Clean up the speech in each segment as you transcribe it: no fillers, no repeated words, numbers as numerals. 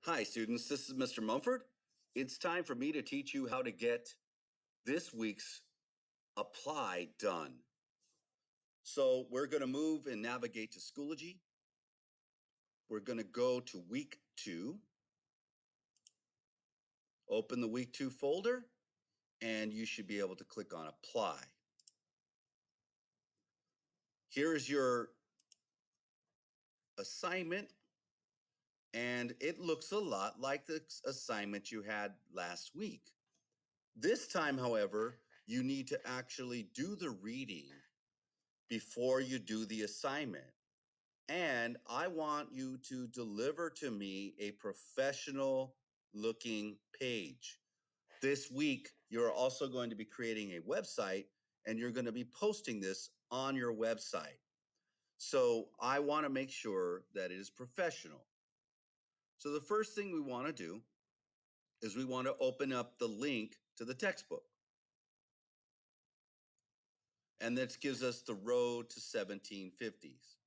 Hi, students. This is Mr. Mumford. It's time for me to teach you how to get this week's apply done. So we're going to move and navigate to Schoology. We're going to go to week 2, open the week 2 folder, and you should be able to click on apply. Here is your assignment, and it looks a lot like the assignment you had last week. This time, however, you need to actually do the reading before you do the assignment. And I want you to deliver to me a professional looking page. This week, you're also going to be creating a website and you're going to be posting this on your website. So I want to make sure that it is professional. So the first thing we want to do is we want to open up the link to the textbook. And this gives us the road to 1750s.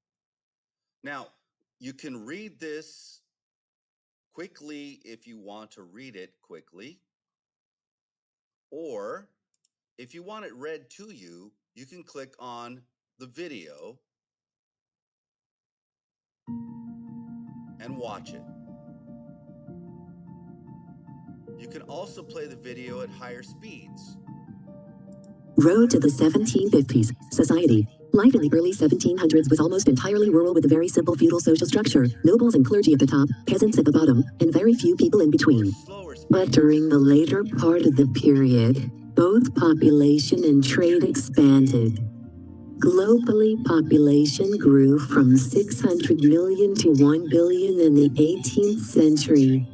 Now, you can read this quickly if you want to read it quickly, or if you want it read to you, you can click on the video and watch it. You can also play the video at higher speeds. Road to the 1750s. Society. Life in the early 1700s was almost entirely rural with a very simple feudal social structure, nobles and clergy at the top, peasants at the bottom, and very few people in between. But during the later part of the period, both population and trade expanded. Globally, population grew from 600 million to 1 billion in the 18th century.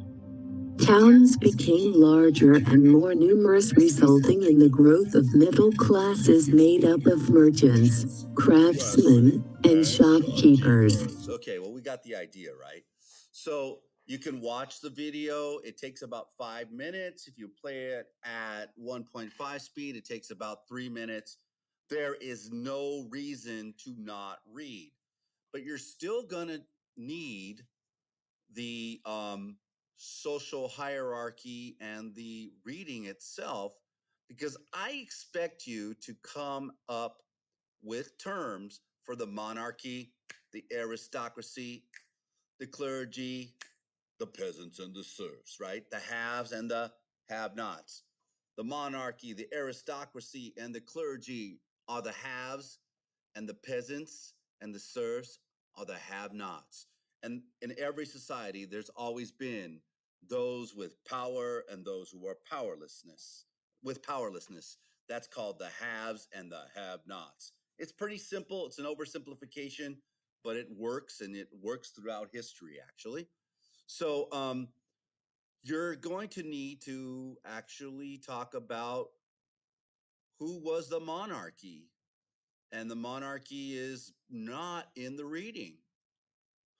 Towns became larger and more numerous, resulting in the growth of middle classes made up of merchants, craftsmen, and shopkeepers. Okay, well, we got the idea, right? So you can watch the video. It takes about 5 minutes. If you play it at 1.5 speed, it takes about 3 minutes. There is no reason to not read, but you're still going to need the social hierarchy and the reading itself, because I expect you to come up with terms for the monarchy, the aristocracy, the clergy, the peasants and the serfs, right? The haves and the have-nots. The monarchy, the aristocracy, and the clergy are the haves, and the peasants and the serfs are the have-nots. And in every society, there's always been those with power and those who are powerlessness. With powerlessness, that's called the haves and the have-nots. It's pretty simple. It's an oversimplification, but it works, and it works throughout history, actually. So you're going to need to actually talk about who was the monarchy. And the monarchy is not in the reading.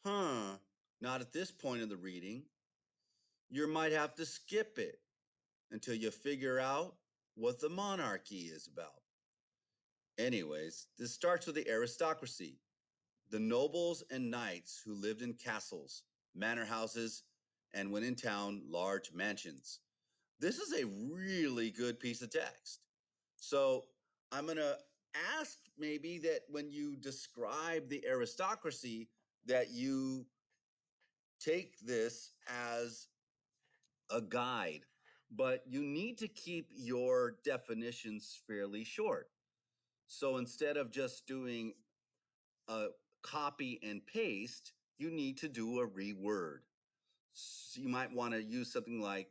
Not at this point in the reading. You might have to skip it until you figure out what the monarchy is about. Anyways, this starts with the aristocracy, the nobles and knights who lived in castles, manor houses, and when in town, large mansions. This is a really good piece of text. So I'm going to ask maybe that when you describe the aristocracy, that you take this as a guide, but you need to keep your definitions fairly short. So instead of just doing a copy and paste, you need to do a reword. So you might want to use something like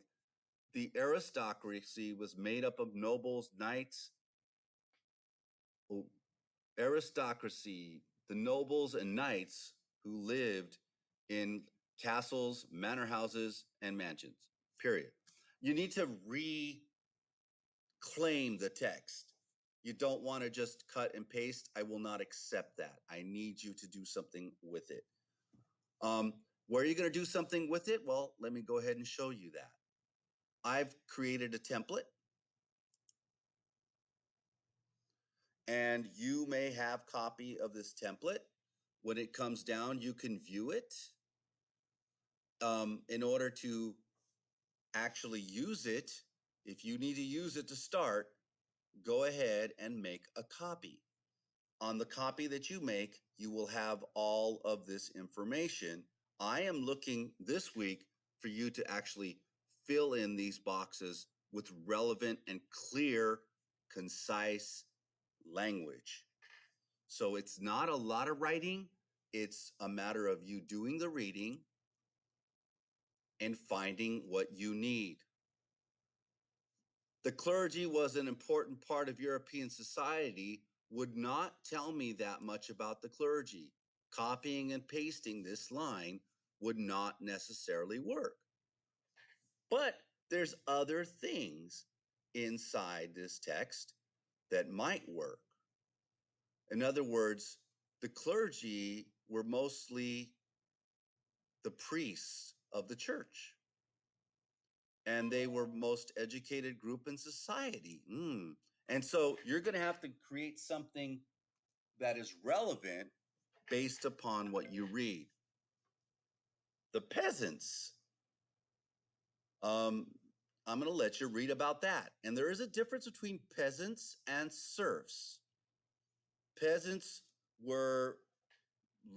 the aristocracy was made up of nobles, knights, aristocracy, the nobles and knights who lived in castles, manor houses, and mansions, period. You need to reclaim the text. You don't want to just cut and paste. I will not accept that. I need you to do something with it. Where are you going to do something with it? Well, let me go ahead and show you that. I've created a template, and you may have copy of this template. When it comes down, you can view it. in order to actually use it, if you need to use it to start, go ahead and make a copy. On the copy that you make, you will have all of this information. I am looking this week for you to actually fill in these boxes with relevant and clear, concise language. So it's not a lot of writing, it's a matter of you doing the reading and finding what you need. The clergy was an important part of European society would not tell me that much about the clergy. Copying and pasting this line would not necessarily work. But there's other things inside this text that might work. In other words, the clergy were mostly the priests of the church, and they were most educated group in society. And so you're going to have to create something that is relevant based upon what you read. The peasants, um, I'm going to let you read about that. And there is a difference between peasants and serfs. Peasants were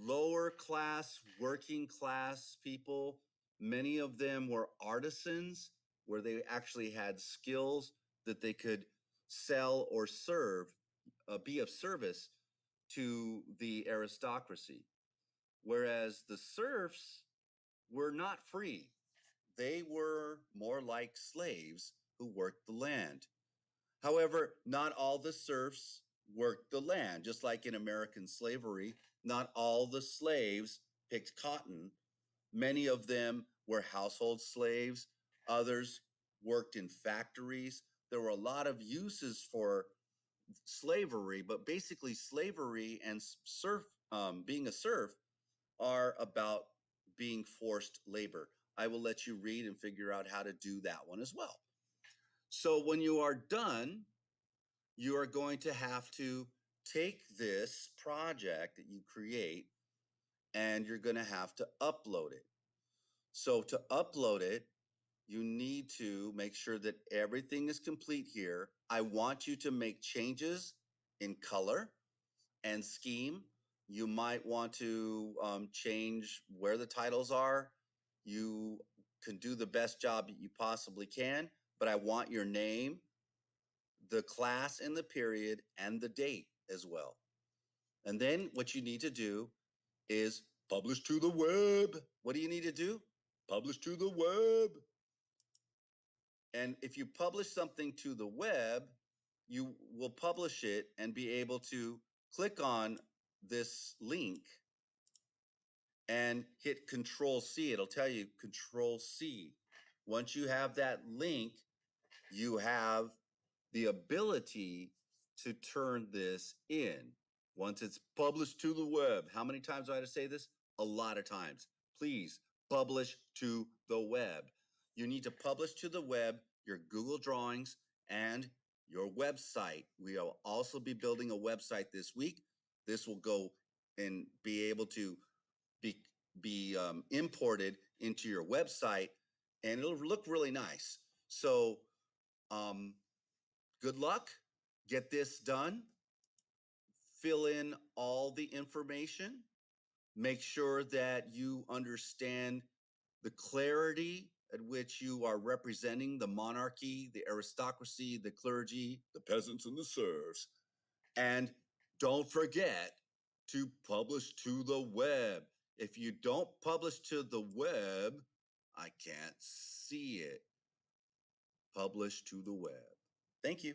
lower class, working class people. Many of them were artisans, where they actually had skills that they could sell or serve, be of service to the aristocracy. Whereas the serfs were not free. They were more like slaves who worked the land. However, not all the serfs worked the land, just like in American slavery. Not all the slaves picked cotton. Many of them were household slaves. Others worked in factories. There were a lot of uses for slavery, but basically, slavery and being a serf, are about being forced labor. I will let you read and figure out how to do that one as well. So when you are done, you are going to have to take this project that you create and you're going to have to upload it. So to upload it, you need to make sure that everything is complete here. I want you to make changes in color and scheme. You might want to change where the titles are. You can do the best job that you possibly can, but I want your name, the class and the period, and the date as well. And then what you need to do is publish to the web. What do you need to do? Publish to the web. And if you publish something to the web, you will publish it and be able to click on this link and hit Control C. It'll tell you Control C. Once you have that link, you have the ability to turn this in. Once it's published to the web, how many times do I have to say this? A lot of times. Please publish to the web. You need to publish to the web your Google Drawings and your website. We will also be building a website this week. This will go and be able to be imported into your website, and it'll look really nice. So good luck. Get this done. Fill in all the information. Make sure that you understand the clarity at which you are representing the monarchy, the aristocracy, the clergy, the peasants, and the serfs. And don't forget to publish to the web. If you don't publish to the web, I can't see it. Publish to the web. Thank you.